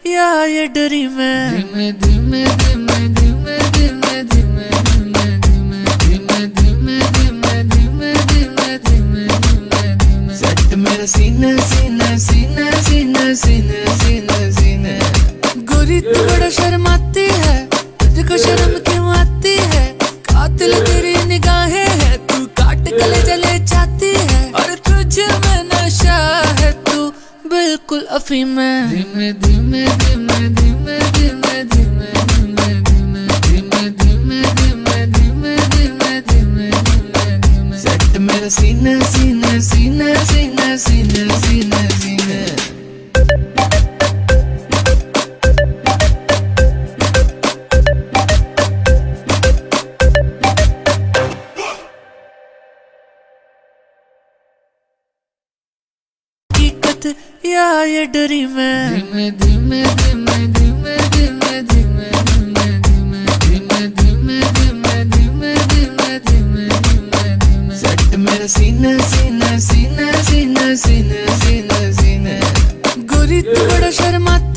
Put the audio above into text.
या ये ड्रीम है। धीमे धीमे धीमे धीमे धीमे धीमे धीमे धीमे धीमे धीमे धीमे धीमे धीमे धीमे धीमे सेट मेरा सीना सीना सीना सीना सीना सीना सीना। गोरी तू बड़ा शर्माती है, तुझको शर्म क्यों आती है? कातिल तेरी निगाहें है, तू काट गले जले चाहती है। और तुझ में नशा है, तू बिल्कुल अफीम है। धीमे धीमे धीमे धीमे धीमे धीमे धीमे धीमे धीमे धीमे धीमे धीमे धीमे धीमे धीमे सेट मेरा सीना सीना सीना सीना सीना सीना सीना। या ये ड्रीम है। धीमे धीमे धीमे धीमे धीमे धीमे धीमे धीमे धीमे धीमे धीमे धीमे धीमे धीमे धीमे सेट मेरा सीना सीना सीना सीना सीना सीना सीना। गोरी तू बड़ा शर्माती